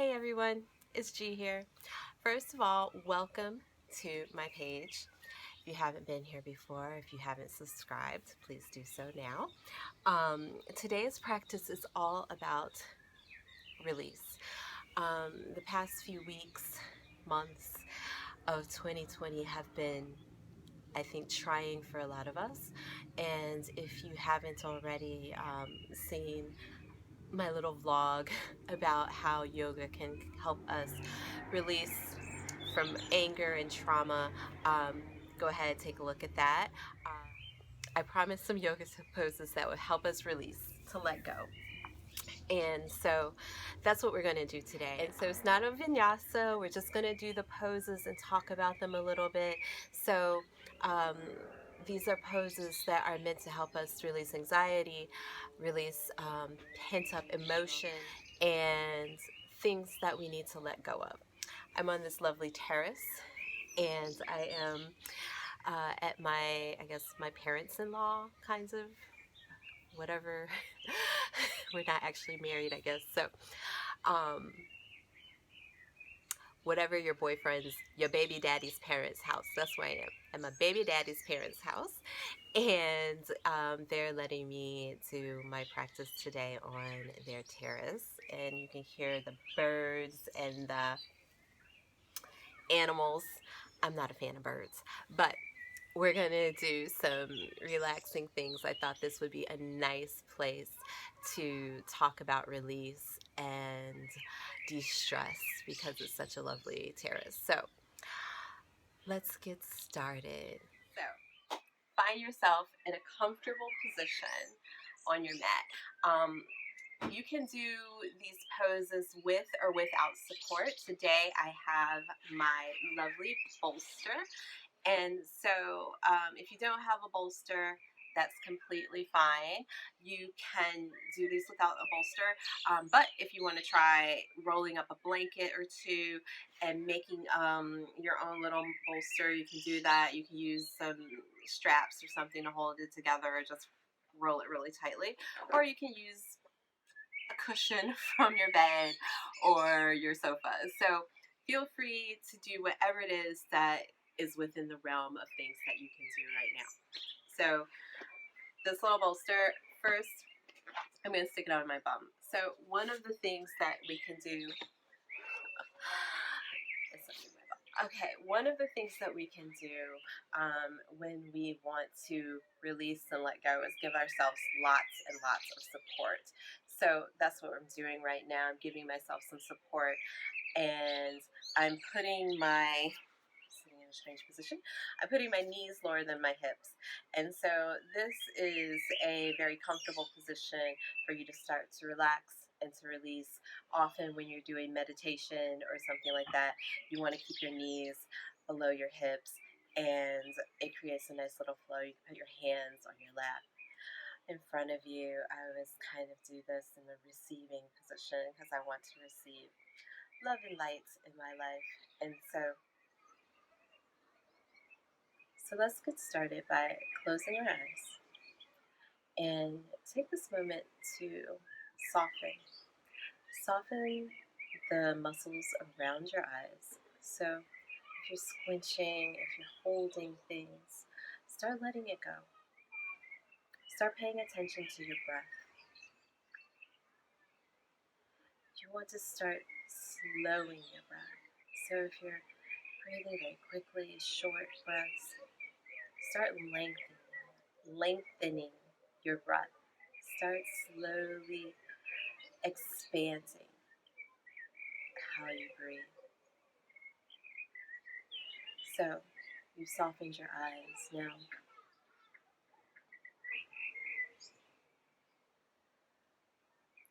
Hey everyone, it's G here. First of all, welcome to my page. If you haven't been here before, if you haven't subscribed, please do so now. Today's practice is all about release. The past few weeks, months of 2020 have been, I think, trying for a lot of us. And if you haven't already seen my little vlog about how yoga can help us release from anger and trauma, go ahead, take a look at that. I promised some yoga poses that would help us release, to let go. And so that's what we're going to do today. And so it's not a vinyasa. We're just going to do the poses and talk about them a little bit. So these are poses that are meant to help us release anxiety, release pent-up emotion, and things that we need to let go of. I'm on this lovely terrace, and I am at my parents-in-law, kinds of, whatever. We're not actually married, I guess. So, whatever your baby daddy's parents' house. That's where I am. I'm my baby daddy's parents' house. And they're letting me do my practice today on their terrace. And you can hear the birds and the animals. I'm not a fan of birds, but we're gonna do some relaxing things. I thought this would be a nice place to talk about release and de-stress because it's such a lovely terrace. So let's get started. So find yourself in a comfortable position on your mat. You can do these poses with or without support. Today I have my lovely bolster. And so if you don't have a bolster, that's completely fine. You can do these without a bolster. But if you want to try rolling up a blanket or two and making your own little bolster, you can do that. You can use some straps or something to hold it together or just roll it really tightly. Or you can use a cushion from your bed or your sofa. So feel free to do whatever it is that is within the realm of things that you can do right now. So this little bolster, first I'm going to stick it on my bum. So one of the things that we can do one of the things that we can do when we want to release and let go is give ourselves lots and lots of support. So that's what I'm doing right now. I'm giving myself some support, and I'm putting sitting in a strange position. I'm putting my knees lower than my hips. And so this is a very comfortable position for you to start to relax and to release. Often when you're doing meditation or something like that, you want to keep your knees below your hips, and it creates a nice little flow. You can put your hands on your lap in front of you. I always kind of do this in the receiving position because I want to receive love and light in my life. And so let's get started by closing our eyes and take this moment to soften. Soften the muscles around your eyes. So if you're squinching, if you're holding things, start letting it go. Start paying attention to your breath. You want to start slowing your breath. So if you're breathing very quickly, short breaths, start lengthening your breath. Start slowly expanding how you breathe. So you've softened your eyes. Now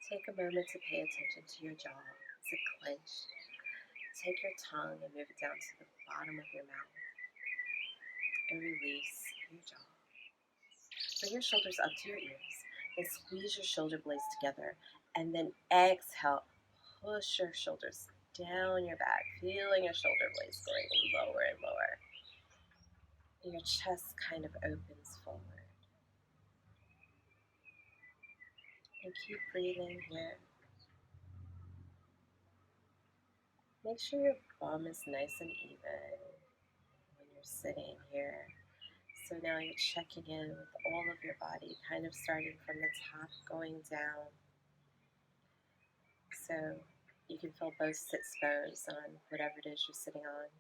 take a moment to pay attention to your jaw. Is it clenched? Take your tongue and move it down to the bottom of your mouth and release your jaw. Bring your shoulders up to your ears and squeeze your shoulder blades together, and then exhale. Push your shoulders down your back, feeling your shoulder blades going lower and lower. And your chest kind of opens forward. And keep breathing here. Make sure your bum is nice and even when you're sitting here. So now you're checking in with all of your body, kind of starting from the top, going down. So you can feel both sits bones on whatever it is you're sitting on.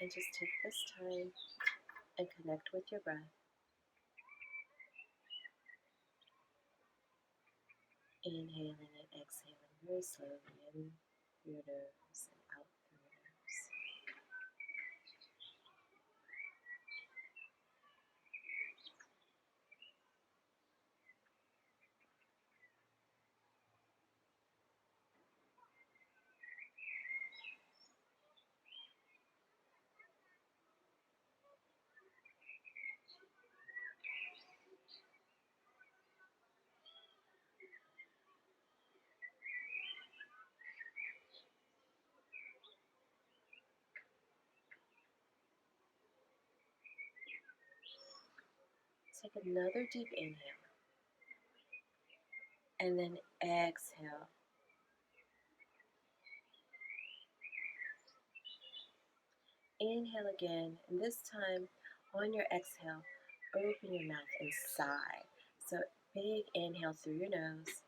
And just take this time and connect with your breath. Inhaling and exhaling very slowly in through your nose and out through your nose. Take another deep inhale and then exhale. Inhale again, and this time on your exhale, open your mouth and sigh. So big inhale through your nose,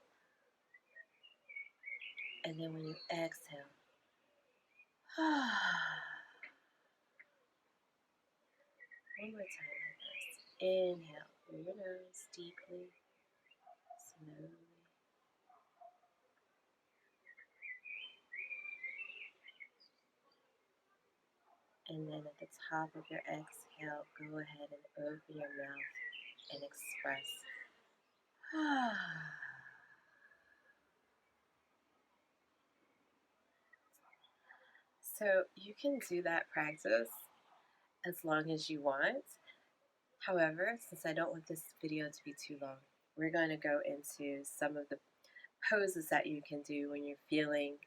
and then when you exhale, one more time like this. Inhale through your nose deeply, slowly. And then at the top of your exhale, go ahead and open your mouth and express. So you can do that practice as long as you want. However, since I don't want this video to be too long, we're going to go into some of the poses that you can do when you're feeling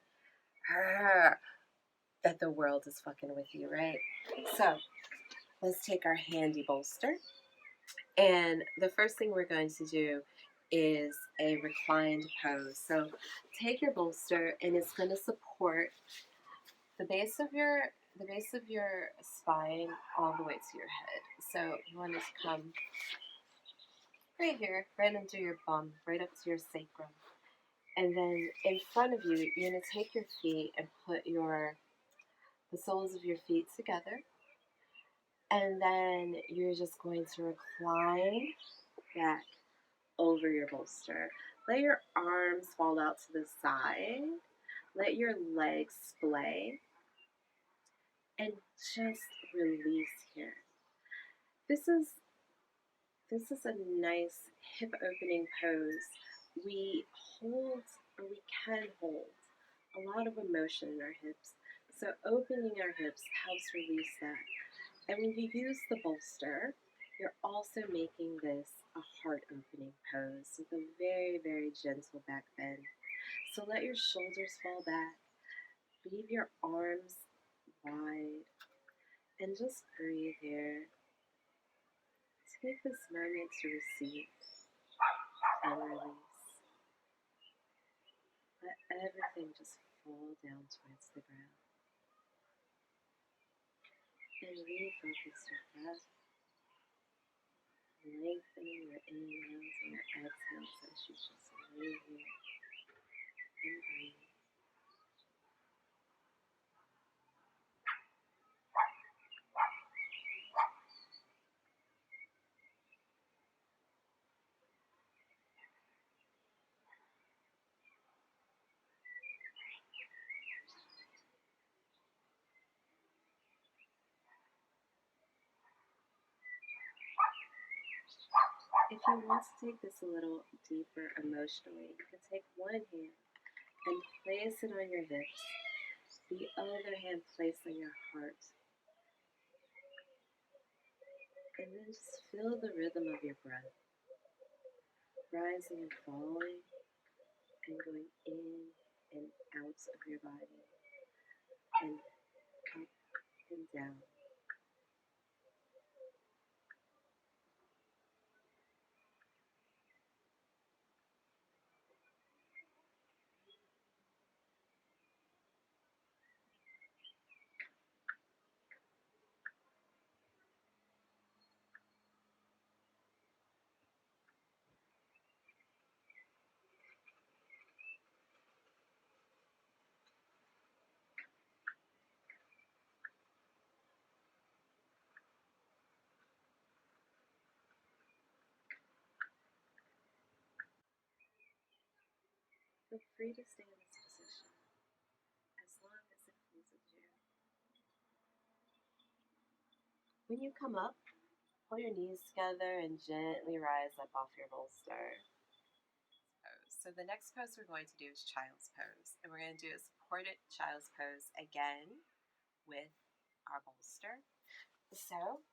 that the world is fucking with you, right? So let's take our handy bolster. And the first thing we're going to do is a reclined pose. So take your bolster and it's going to support the base of your spine all the way to your head. So you want to come right here, right under your bum, right up to your sacrum. And then in front of you, you're going to take your feet and put the soles of your feet together. And then you're just going to recline back over your bolster. Let your arms fall out to the side. Let your legs splay. And just release here. This is a nice hip opening pose. We can hold a lot of emotion in our hips. So opening our hips helps release that. And when you use the bolster, you're also making this a heart opening pose with a very, very gentle back bend. So let your shoulders fall back. Leave your arms wide. And just breathe here. Take this moment to receive and release. Let everything just fall down towards the ground. And refocus your breath, lengthening your inhales and your exhales as you just lay here and breathe. If you want to take this a little deeper emotionally, you can take one hand and place it on your hips, the other hand placed on your heart. And then just feel the rhythm of your breath, rising and falling, and going in and out of your body, and up and down. feel free to stay in this position as long as it pleases you. When you come up, pull your knees together and gently rise up off your bolster. So the next pose we're going to do is child's pose. And we're going to do a supported child's pose again with our bolster. So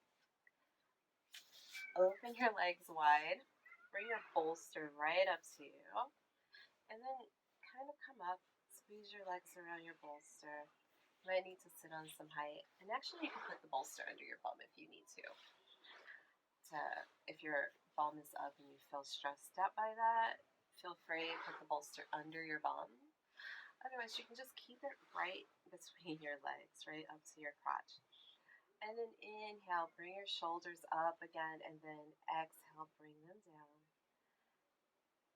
open your legs wide, bring your bolster right up to you, and then kind of come up, squeeze your legs around your bolster. You might need to sit on some height, and actually you can put the bolster under your bum if you need to. If your bum is up and you feel stressed out by that, feel free to put the bolster under your bum. Otherwise, you can just keep it right between your legs, right up to your crotch. And then inhale, bring your shoulders up again, and then exhale, bring them down.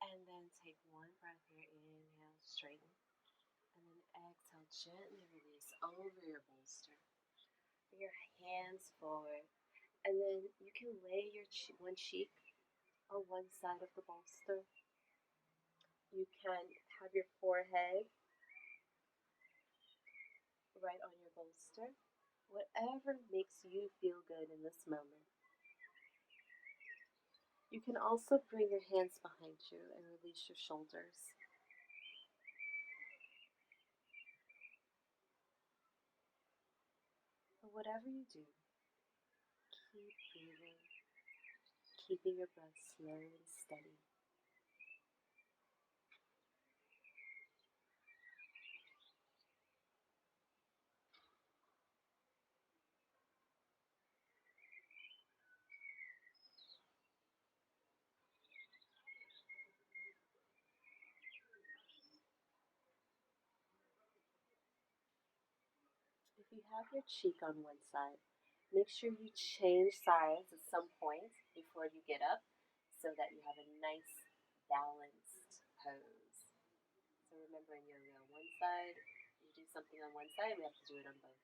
And then take one breath here, inhale, straighten. And then exhale, gently release over your bolster. Bring your hands forward. And then you can lay your one cheek on one side of the bolster. You can have your forehead right on your bolster. Whatever makes you feel good in this moment. You can also bring your hands behind you and release your shoulders. But whatever you do, keep breathing, keeping your breath slow and steady. If you have your cheek on one side, make sure you change sides at some point before you get up so that you have a nice balanced pose. So remember in yoga, one side, you do something on one side, we have to do it on both.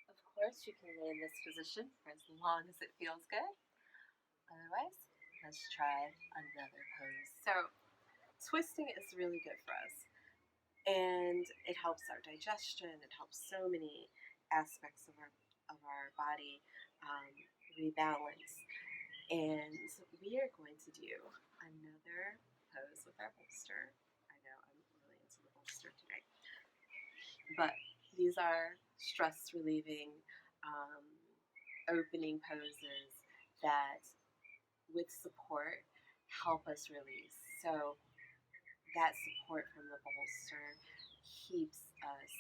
Of course, you can lay in this position for as long as it feels good. Otherwise, let's try another pose. So, twisting is really good for us. And it helps our digestion. It helps so many aspects of our body rebalance. And we are going to do another pose with our bolster. I know I'm really into the bolster today. But these are stress relieving opening poses that with support help us release. So that support from the bolster keeps us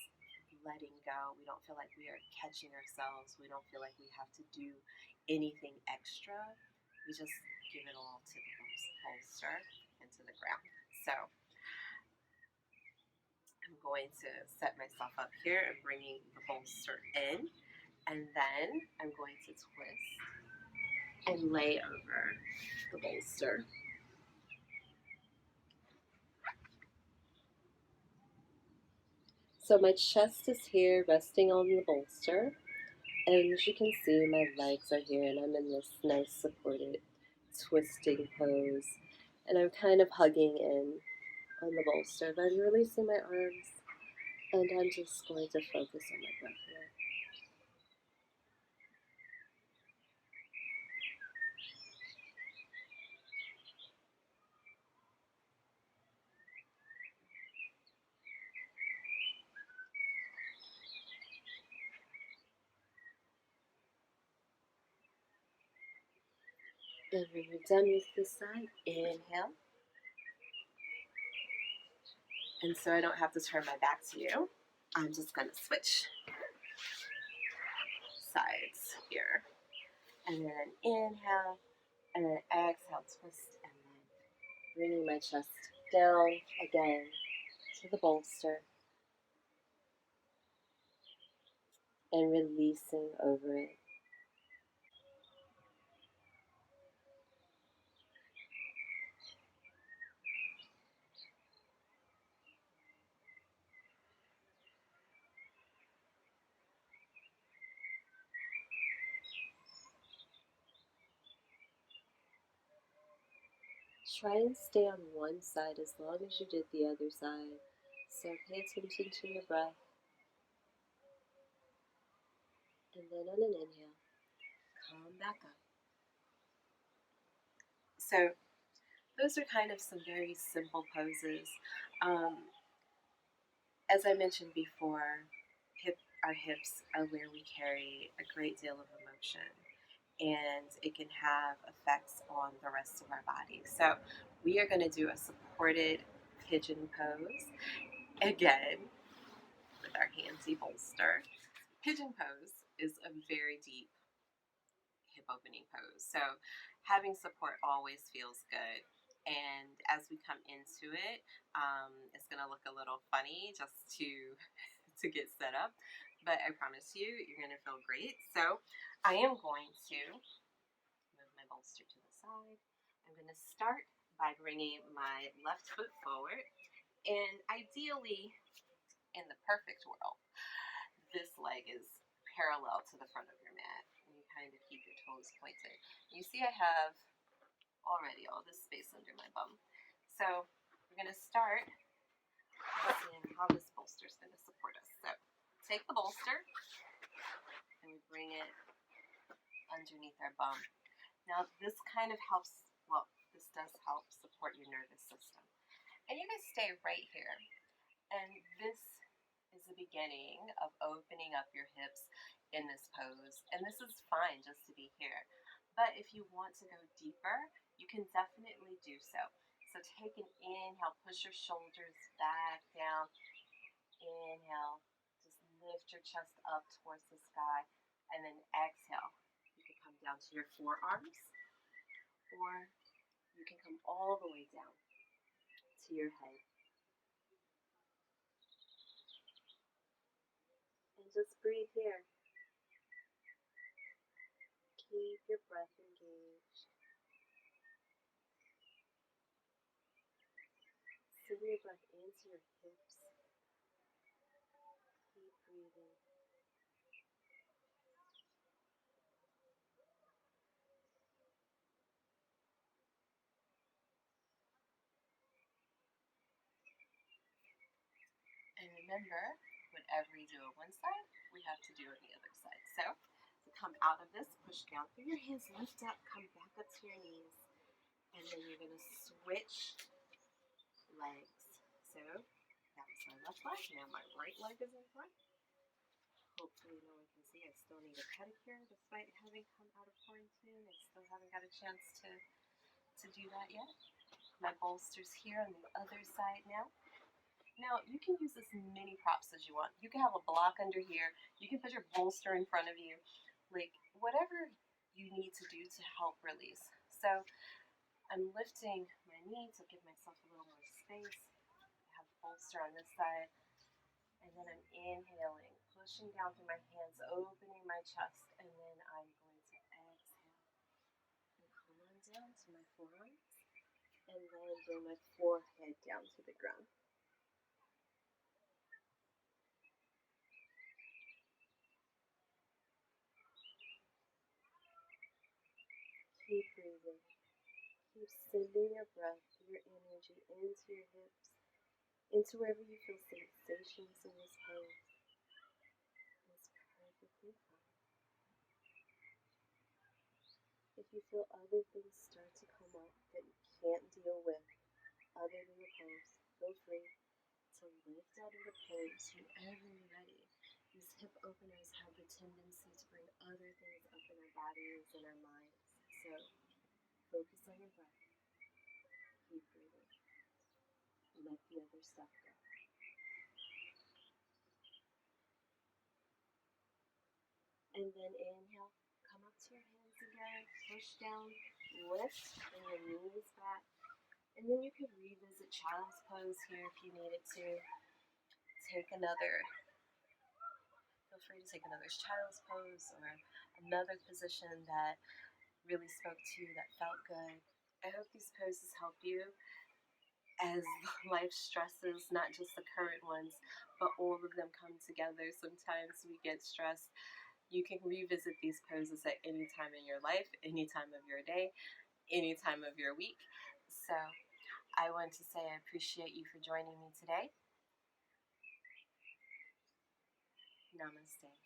letting go. We don't feel like we are catching ourselves. We don't feel like we have to do anything extra. We just give it all to the bolster and to the ground. So I'm going to set myself up here and bringing the bolster in, and then I'm going to twist and lay over the bolster. So my chest is here resting on the bolster, and as you can see, my legs are here, and I'm in this nice supported twisting pose, and I'm kind of hugging in on the bolster, but I'm releasing my arms, and I'm just going to focus on my breath here. And when you're done with this side, inhale. And so I don't have to turn my back to you, I'm just going to switch sides here. And then inhale, and then exhale, twist, and then bringing my chest down again to the bolster and releasing over it. Try and stay on one side as long as you did the other side. So pay attention to your breath. And then on an inhale, come back up. So those are kind of some very simple poses. As I mentioned before, our hips are where we carry a great deal of emotion, and it can have effects on the rest of our body. So we are going to do a supported pigeon pose again with our handsy bolster. Pigeon pose is a very deep hip opening pose, so having support always feels good. And as we come into it, it's going to look a little funny just to get set up, but I promise you, you're going to feel great. So I am going to move my bolster to the side. I'm going to start by bringing my left foot forward, and ideally, in the perfect world, this leg is parallel to the front of your mat, and you kind of keep your toes pointed. You see I have already all this space under my bum. So we're going to start by seeing how this bolster is going to support us. So take the bolster, and we bring it underneath our bum. Now this kind of helps, well, this does help support your nervous system. And you can stay right here. And this is the beginning of opening up your hips in this pose. And this is fine just to be here. But if you want to go deeper, you can definitely do so. So take an inhale, push your shoulders back down. Inhale, just lift your chest up towards the sky. And then exhale. You can come down to your forearms, or you can come all the way down to your head. And just breathe here. Keep your breath engaged. Send your breath into your hips. Keep breathing. And remember, whatever we do on one side, we have to do on the other side. So to come out of this, push down through your hands, lift up, come back up to your knees. And then you're going to switch legs. So that was my left leg. Now my right leg is in front. Hopefully no one can see. I still need a pedicure despite having come out of quarantine. I still haven't got a chance to do that yet. My bolster's here on the other side now. Now, you can use as many props as you want. You can have a block under here. You can put your bolster in front of you. Like, whatever you need to do to help release. So, I'm lifting my knee to give myself a little more space. I have the bolster on this side. And then I'm inhaling, pushing down through my hands, opening my chest. And then I'm going to exhale. And come on down to my forearms. And then bring my forehead down to the ground. Keep breathing. Keep sending your breath, your energy into your hips, into wherever you feel sensations in this pose. It's perfectly fine. If you feel other things start to come up that you can't deal with other than the pose, feel free to lift out of the pose whenever you're ready. These hip openers have the tendency to bring other things up in our bodies and our minds. So focus on your breath. Keep breathing. Let the other stuff go. And then inhale, come up to your hands again, push down, lift, bring your knees back. And then you can revisit child's pose here if you needed to. Feel free to take another child's pose or another position that really spoke to you, that felt good. I hope these poses help you as life stresses, not just the current ones, but all of them come together. Sometimes we get stressed. You can revisit these poses at any time in your life, any time of your day, any time of your week. So I want to say I appreciate you for joining me today. Namaste.